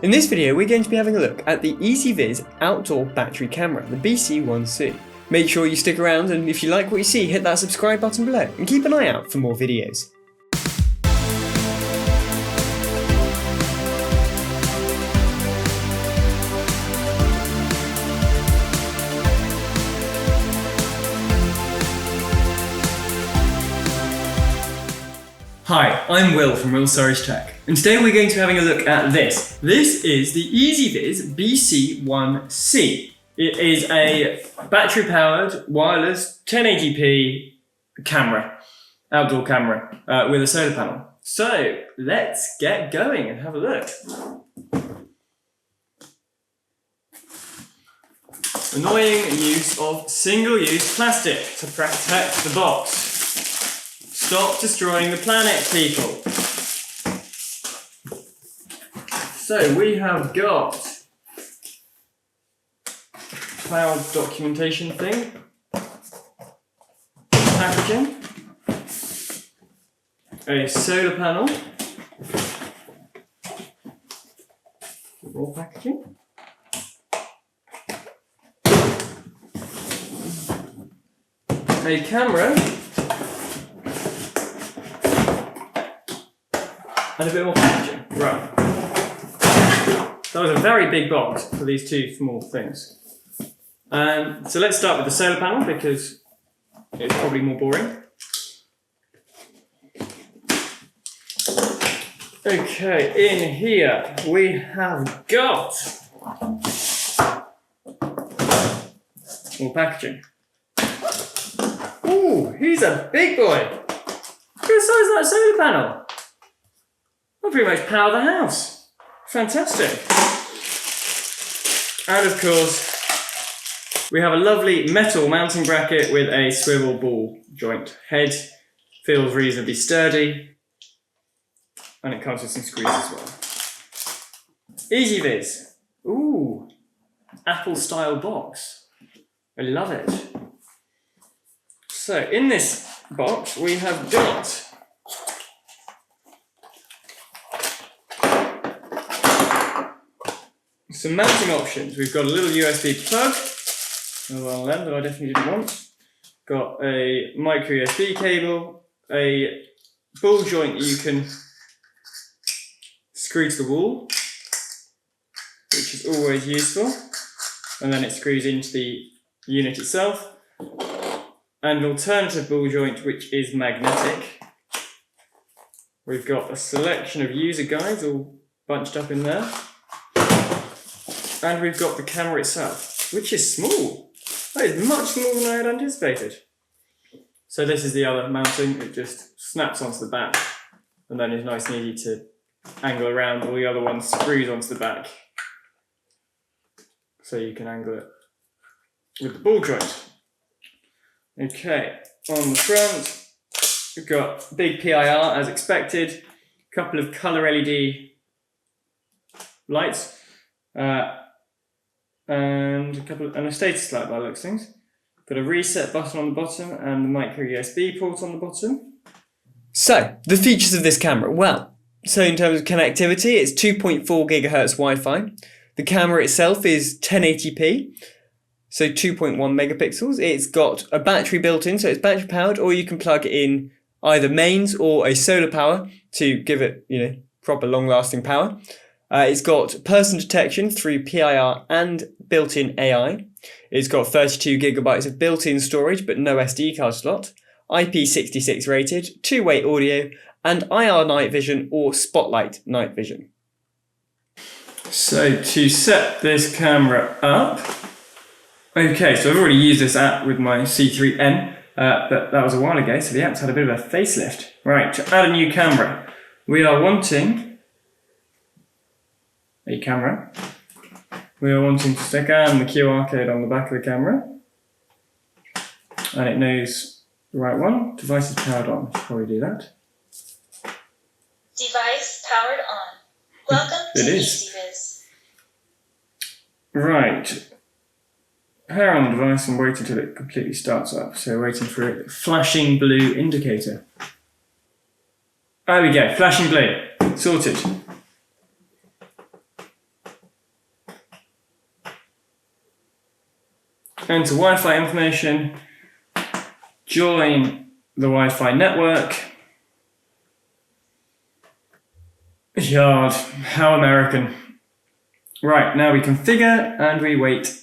In this video we're going to be having a look at the Ezviz outdoor battery camera, the BC1C. Make sure you stick around, and if you like what you see, hit that subscribe button below and keep an eye out for more videos. Hi, I'm Will from Surridge Tech, and today we're going to be having a look at this. This is the Ezviz BC1C. It is a battery-powered, wireless, 1080p camera, outdoor camera, with a solar panel. So, let's get going and have a look. Annoying use of single-use plastic to protect the box. Stop destroying the planet, people. So we have got cloud documentation thing, packaging, a solar panel, more packaging, a camera, and a bit more packaging. Right. That was a very big box for these two small things. So let's start with the solar panel because it's probably more boring. Okay, in here we have got more packaging. Ooh, he's a big boy. Look at the size of that solar panel. I'll pretty much power the house. Fantastic. And of course, we have a lovely metal mounting bracket with a swivel ball joint head. Feels reasonably sturdy. And it comes with some screws as well. Ezviz. Ooh, Apple style box. I love it. So in this box, we have got some mounting options. We've got a little USB plug, another one of them that I definitely didn't want. Got a micro USB cable, a ball joint that you can screw to the wall, which is always useful, and then it screws into the unit itself, and an alternative ball joint which is magnetic. We've got a selection of user guides all bunched up in there. And we've got the camera itself, which is small. That is much smaller than I had anticipated. So this is the other mounting. It just snaps onto the back and then is nice and easy to angle around. All the other one screws onto the back. So you can angle it with the ball joint. Okay, on the front, we've got big PIR as expected. A couple of colour LED lights. And a status light by the looks of things. Got a reset button on the bottom and the micro USB port on the bottom. So, the features of this camera. Well, so in terms of connectivity, it's 2.4 GHz Wi-Fi. The camera itself is 1080p, so 2.1 megapixels. It's got a battery built in, so it's battery powered, or you can plug in either mains or a solar power to give it, proper long-lasting power. It's got person detection through PIR and built-in AI. It's got 32 gigabytes of built-in storage but no SD card slot, IP66 rated, two-way audio, and IR night vision or spotlight night vision. So to set this camera up, okay, so I've already used this app with my C3N, but that was a while ago, so the app's had a bit of a facelift. Right, to add a new camera, we are wanting a camera. We are wanting to scan the QR code on the back of the camera, and it knows the right one. Device is powered on. Should probably do that. Device powered on. Welcome to Ezviz. Right. Power on the device and wait until it completely starts up. So waiting for a flashing blue indicator. There we go, flashing blue. Sorted. enter Wi-Fi information, join the Wi-Fi network. Yard, how American. Right, now we configure and we wait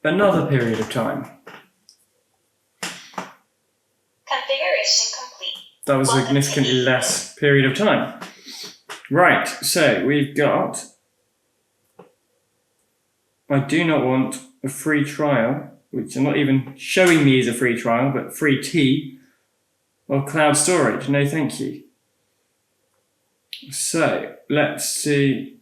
another period of time. Configuration complete. That was a significantly less period of time. Right, so we've got, I do not want a free trial, which I'm not even showing me as a free trial, but free T or cloud storage. No, thank you. So let's see.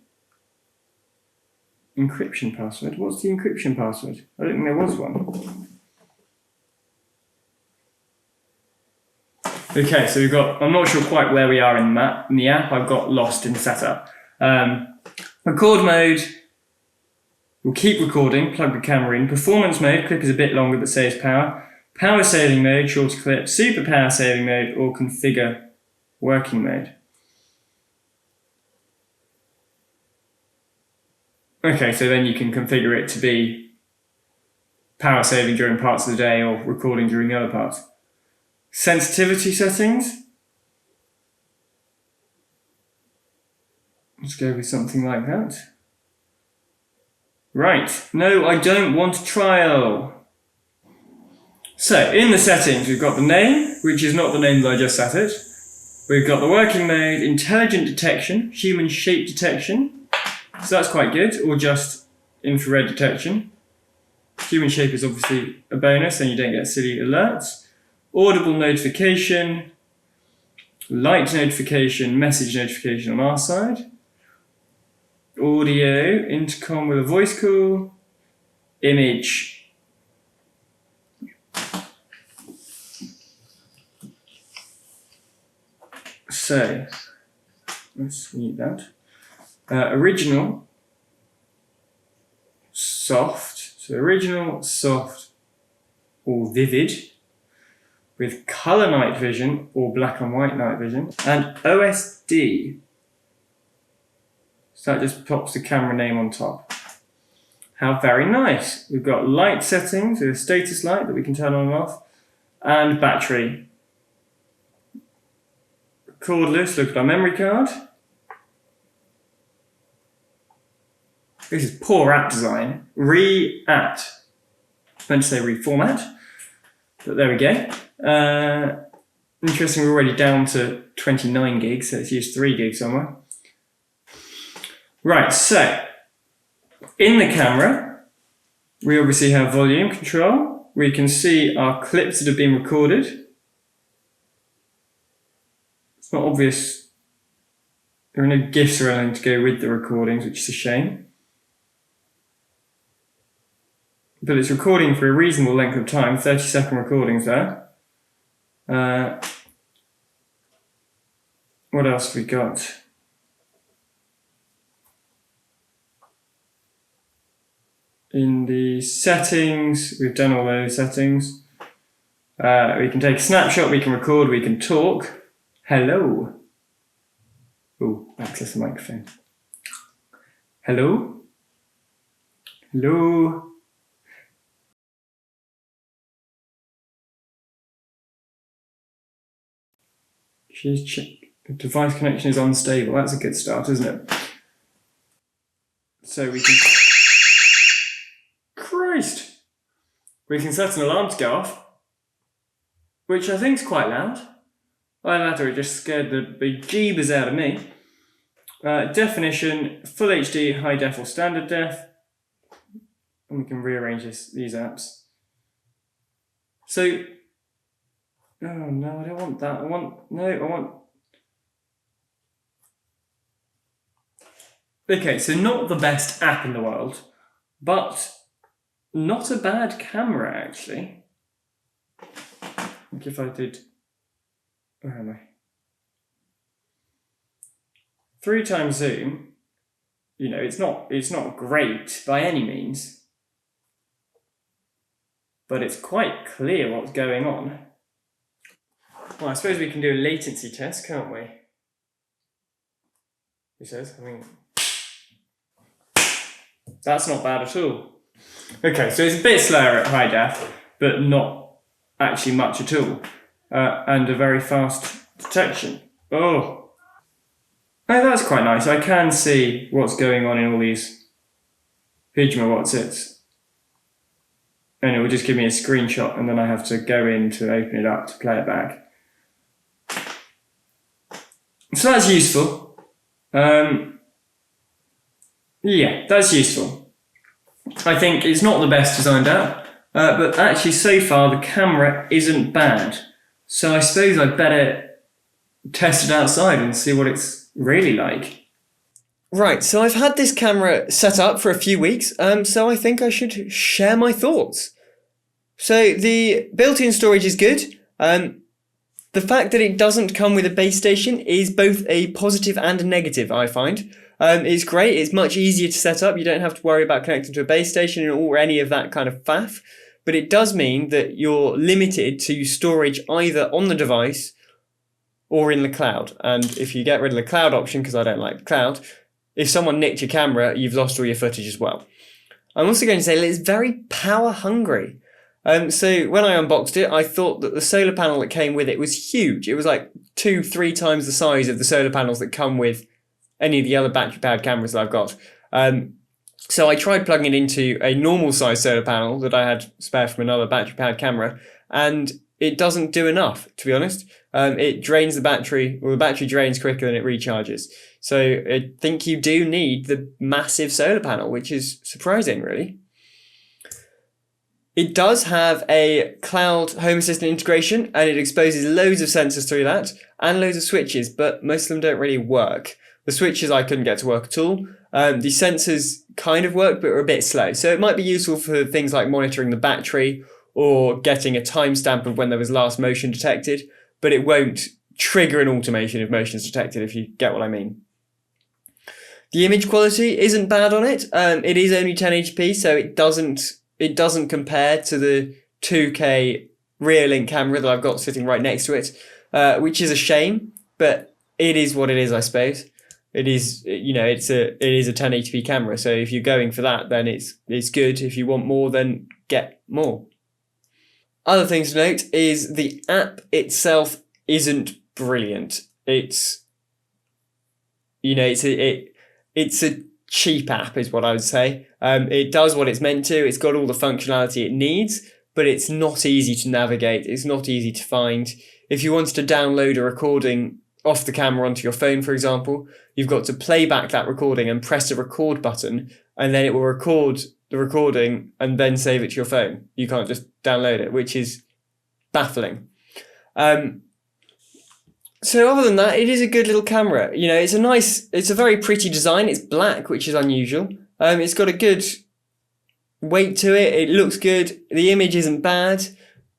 Encryption password. What's the encryption password? I don't think there was one. Okay, so we've got, I'm not sure quite where we are in the app. I've got lost in setup. Record mode, we'll keep recording, plug the camera in. Performance mode, clip is a bit longer but saves power. Power saving mode, shorter clip. Super power saving mode, or configure working mode. Okay, so then you can configure it to be power saving during parts of the day or recording during the other parts. Sensitivity settings. Let's go with something like that. Right, no, I don't want a trial. So, in the settings, we've got the name, which is not the name that I just set it. We've got the working mode, intelligent detection, human shape detection. So that's quite good, or just infrared detection. Human shape is obviously a bonus and you don't get silly alerts. Audible notification, light notification, message notification on our side. Audio, intercom with a voice call. Image. So, let's mute that. Original, soft, so original, soft, or vivid, with colour night vision or black and white night vision, and OSD. So that just pops the camera name on top. How very nice. We've got light settings with a status light that we can turn on and off, and battery. Cordless, look at our memory card. This is poor app design. Re-at. Meant to say reformat, but there we go. Interesting, we're already down to 29 gigs, so let's use 3 gigs somewhere. Right, so in the camera, we obviously have volume control. We can see our clips that have been recorded. It's not obvious. There are no GIFs or anything to go with the recordings, which is a shame. But it's recording for a reasonable length of time, 30-second recordings there. What else have we got? In the settings, we've done all those settings. We can take a snapshot, we can record, we can talk. Hello. Oh, access the microphone. Hello? Hello? She's checked. The device connection is unstable. That's a good start, isn't it? So we can... Christ! We can set an alarm to go off, which I think is quite loud. Either that or it just scared the bejeebers out of me. Definition, full HD, high def or standard def. And we can rearrange these apps. So, oh no, I don't want that. I want... Okay, so not the best app in the world, but not a bad camera actually. Like if I did, where am I? 3x zoom, you know, it's not great by any means, but it's quite clear what's going on. Well, I suppose we can do a latency test, can't we? He says, I mean, that's not bad at all. Okay, so it's a bit slower at high def, but not actually much at all. And a very fast detection. Oh, that's quite nice. I can see what's going on in all these Pijma-Whatsits. And it will just give me a screenshot, and then I have to go in to open it up to play it back. So that's useful. Yeah, that's useful. I think it's not the best designed out, but actually so far the camera isn't bad. So I suppose I'd better test it outside and see what it's really like. Right, so I've had this camera set up for a few weeks, so I think I should share my thoughts. So the built-in storage is good. The fact that it doesn't come with a base station is both a positive and a negative, I find. It's great, it's much easier to set up, you don't have to worry about connecting to a base station or any of that kind of faff, but it does mean that you're limited to storage either on the device or in the cloud. And if you get rid of the cloud option, because I don't like the cloud, if someone nicked your camera, you've lost all your footage as well. I'm also going to say that it's very power hungry. So when I unboxed it, I thought that the solar panel that came with it was huge. It was like 2-3 times the size of the solar panels that come with any of the other battery-powered cameras that I've got. So I tried plugging it into a normal size solar panel that I had spare from another battery-powered camera, and it doesn't do enough, to be honest. It drains the battery, or the battery drains quicker than it recharges. So I think you do need the massive solar panel, which is surprising, really. It does have a cloud home assistant integration, and it exposes loads of sensors through that, and loads of switches, but most of them don't really work. The switches I couldn't get to work at all. The sensors kind of work, but are a bit slow. So it might be useful for things like monitoring the battery or getting a timestamp of when there was last motion detected, but it won't trigger an automation if motion is detected, if you get what I mean. The image quality isn't bad on it. It is only 1080p, so it doesn't compare to the 2K rear link camera that I've got sitting right next to it, which is a shame, but it is what it is, I suppose. It is, it is a 1080p camera, so if you're going for that, then it's good. If you want more, then get more. Other things to note is the app itself isn't brilliant. It's a cheap app is what I would say. It does what it's meant to. It's got all the functionality it needs, but it's not easy to navigate. It's not easy to find. If you wanted to download a recording off the camera onto your phone, for example, you've got to play back that recording and press the record button, and then it will record the recording and then save it to your phone. You can't just download it, which is baffling. So other than that, it is a good little camera. It's a very pretty design. It's black, which is unusual. It's got a good weight to it. It looks good. The image isn't bad.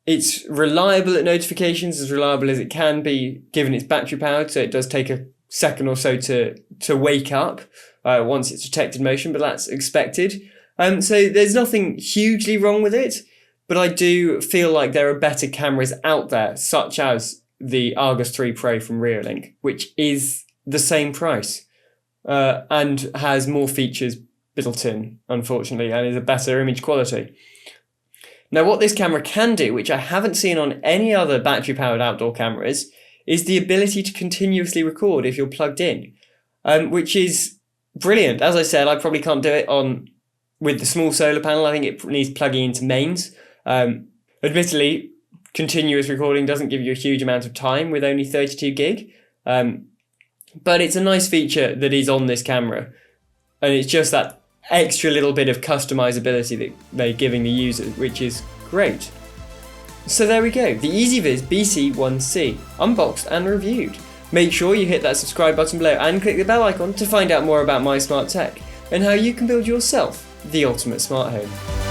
It's reliable at notifications, as reliable as it can be, given it's battery powered. So it does take a second or so to wake up once it's detected motion, but that's expected. So there's nothing hugely wrong with it, but I do feel like there are better cameras out there, such as the Argus 3 Pro from Rearlink, which is the same price and has more features built in, unfortunately, and is a better image quality. Now, what this camera can do, which I haven't seen on any other battery-powered outdoor cameras, is the ability to continuously record if you're plugged in, which is brilliant. As I said, I probably can't do it with the small solar panel. I think it needs plugging into mains. Admittedly, continuous recording doesn't give you a huge amount of time with only 32 gig, but it's a nice feature that is on this camera, and it's just that extra little bit of customizability that they're giving the user, which is great. So there we go, the Ezviz BC1C, unboxed and reviewed. Make sure you hit that subscribe button below and click the bell icon to find out more about my smart tech and how you can build yourself the ultimate smart home.